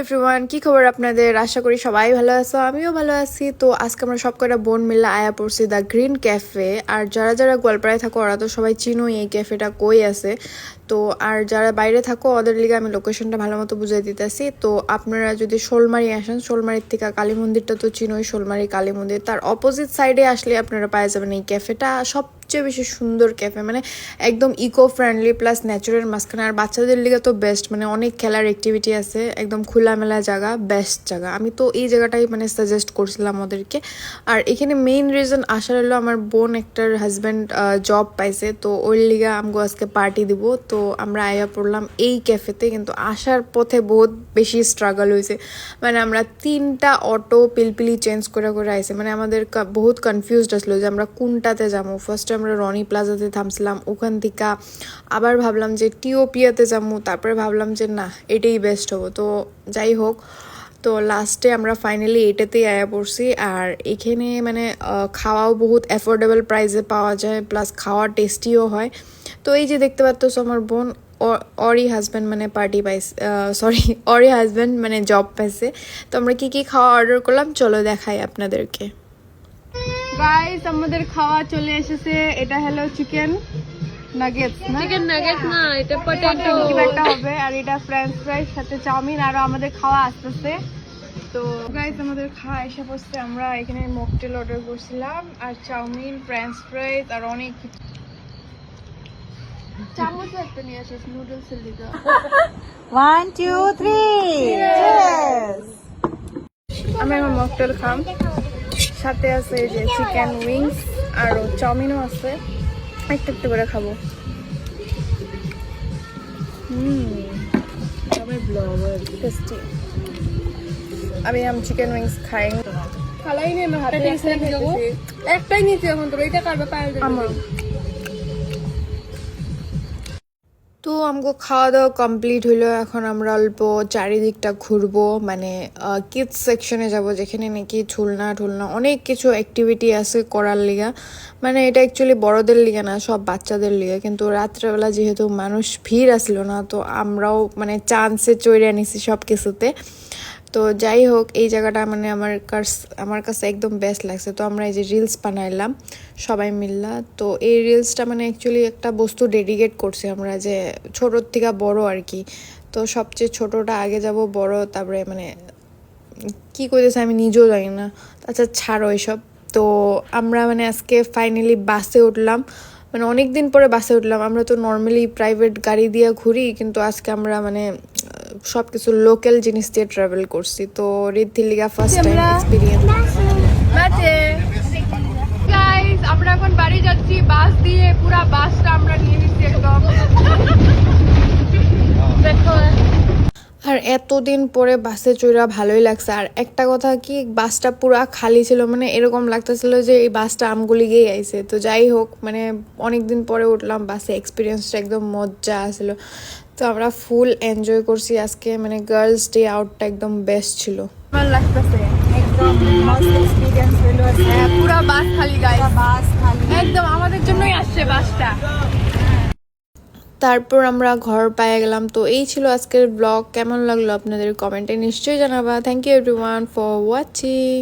Everyone, কি খবর আপনাদের? আশা করি সবাই ভালো আছো, আমিও ভালো আছি। তো আজকে আমরা সব কয়টা বোন মিলে আয়া পড়ছি দ্য গ্রিন ক্যাফে। আর যারা যারা গোয়ালপাড়ায় থাকো ওরা তো সবাই চিনোই এই ক্যাফেটা কই আছে। তো আর যারা বাইরে থাকো ওদের লিগে আমি লোকেশনটা ভালো মতো বুঝিয়ে দিতেছি। তো আপনারা যদি শোলমারি আসেন, শোলমারির থেকে কালী মন্দিরটা তো চিনোই, শোলমারি কালী মন্দির, তার অপোজিট সাইডে আসলে আপনারা পাওয়া যাবেন এই ক্যাফেটা। সবচেয়ে বেশি সুন্দর ক্যাফে, মানে একদম ইকো ফ্রেন্ডলি প্লাস ন্যাচারাল মাঝখানে। আর বাচ্চাদের লিগে তো বেস্ট, মানে অনেক খেলার অ্যাক্টিভিটি আছে, একদম খোলামেলা জায়গা, বেস্ট জায়গা। আমি তো এই জায়গাটাই মানে সাজেস্ট করছিলাম ওদেরকে। আর এখানে মেইন রিজন আসার হলো আমার বোন একটার হাজব্যান্ড জব পাইছে, তো ওই লিগা আমগো আজকে পার্টি দিব। তো আমরা আয়া পড়লাম এই ক্যাফেতে, কিন্তু আসার পথে বহুত বেশি স্ট্রাগল হয়েছে। মানে আমরা 3টা অটো পিলপিলি চেঞ্জ করে করে আইছে, মানে আমাদের বহুত কনফিউজড আসলো যে আমরা কোনটাতে যাবো। ফার্স্টে আমরা রনি প্লাজাতে থামছিলাম, ওখান থেকে আবার ভাবলাম যে টিওপিয়াতে যাবো, তারপরে ভাবলাম যে না এটাই বেস্ট হবো। তো যাই হোক, তো লাস্টে আমরা ফাইনালি এটাতেই আয়া পড়ছি। আর এখানে মানে খাওয়াও বহুত অ্যাফোর্ডেবল প্রাইসে পাওয়া যায়, প্লাস খাওয়া টেস্টিও হয়। তো এই যে দেখতে পাচ্ছ আমার বোন অরি হাজব্যান্ড মানে পার্টি পাইছে, সরি অরি হাজব্যান্ড মানে জব পাইছে। তো আমরা কি কি খাওয়া অর্ডার করলাম চলো দেখাই আপনাদেরকে। গাইস আমাদের খাওয়া চলে এসেছে, এটা হলো চিকেন নাগেটস না, চিকেন নাগেটস না, এটা পটেটো একটা হবে। আর এটা ফ্রেঞ্চ ফ্রাইস সাথে চাউমিন, আর আমাদের খাওয়া আসতেছে। তো গাইস আমাদের খাওয়া এসে পড়ছে। আমরা এখানে মকটেল অর্ডার করছিলাম, আর চাউমিন, ফ্রেঞ্চ ফ্রাইস আর অনেক কিছু। চামচ একটা নিয়ে আসিস নুডলসের লিগা। 1 2 3 চিয়ার্স। আমি এখন মকটেল খাম, সাথে আছে এই যে চিকেন উইংস আর চাউমিনও আছে। একটু একটু করে খাবো। টেস্টি। আমি চিকেন উইংস খাই। খালাই নি, আমার হাতে একটাই নিচে এখন তো এটা কারবে পায়েল আমার। তো আমাকে খাওয়া দাওয়া কমপ্লিট হইলো। এখন আমরা অল্প চারিদিকটা ঘুরবো, মানে কিডস সেকশনে যাব, যেখানে নাকি ঝুলনা ঠুলনা অনেক কিছু অ্যাক্টিভিটি আছে করার লিগা। মানে এটা অ্যাকচুয়ালি বড়দের লিগে না, সব বাচ্চাদের লিগে। কিন্তু রাত্রেবেলা যেহেতু মানুষ ভিড় আসলো না, তো আমরাও মানে চান্সে চড়ে নিছি সব কিছুতে। তো যাই হোক, এই জায়গাটা মানে আমার কাছে একদম বেস্ট লাগছে। তো আমরা এই যে রিলস বানাইলাম সবাই মিললা। তো এই রিলসটা মানে অ্যাকচুয়ালি একটা বস্তু ডেডিকেট করছি আমরা, যে ছোটোর থেকে বড় আর কি। তো সবচেয়ে ছোটোটা আগে যাব, বড় তারপরে, মানে কি করতেছে আমি নিজেও জানি না। আচ্ছা ছাড়ো এসব। তো আমরা মানে আজকে ফাইনালি বাসে উঠলাম, মানে অনেক দিন পরে বাসে উঠলাম। আমরা তো নর্মালি প্রাইভেট গাড়ি দিয়ে ঘুরি, কিন্তু আজকে আমরা মানে সব কিছু লোকাল জিনিস দিয়ে ট্রাভেল করছি। তো রিদ্ধির লিগা ফার্স্ট টাইম এক্সপিরিয়েন্স। গাইস আমরা এখন বাড়ি যাচ্ছি বাস দিয়ে, পুরা বাসটা আমরা নিয়ে নিচ্ছি একদম। আর এতদিন পরে বাসে চড়া ভালোই লাগছে। আর একটা কথা কি, বাসটা পুরা খালি ছিল, মানে এরকম লাগতেছিল যে এই বাসটা আমগুলি গিয়ে আইছে। তো যাই হোক, মানে অনেকদিন পরে উঠলাম বাসে, এক্সপিরিয়েন্সটা একদম মজা আসলো। তো আমরা ফুল এনজয় করছি আজকে, মানে গার্লস ডে আউটটা একদম বেস্ট ছিল। আমার লাগতেছে একদম মস্ত এক্সপিরিয়েন্স হলো। পুরা বাস খালি গাইস, বাস খালি, একদম আমাদের জন্যই আসছে বাসটা। তারপর আমরা ঘর পেয়ে গেলাম। তো এই ছিল আজকের ব্লগ। কেমন লাগলো আপনাদের কমেন্টে নিশ্চয়ই জানাবা। Thank you everyone for watching.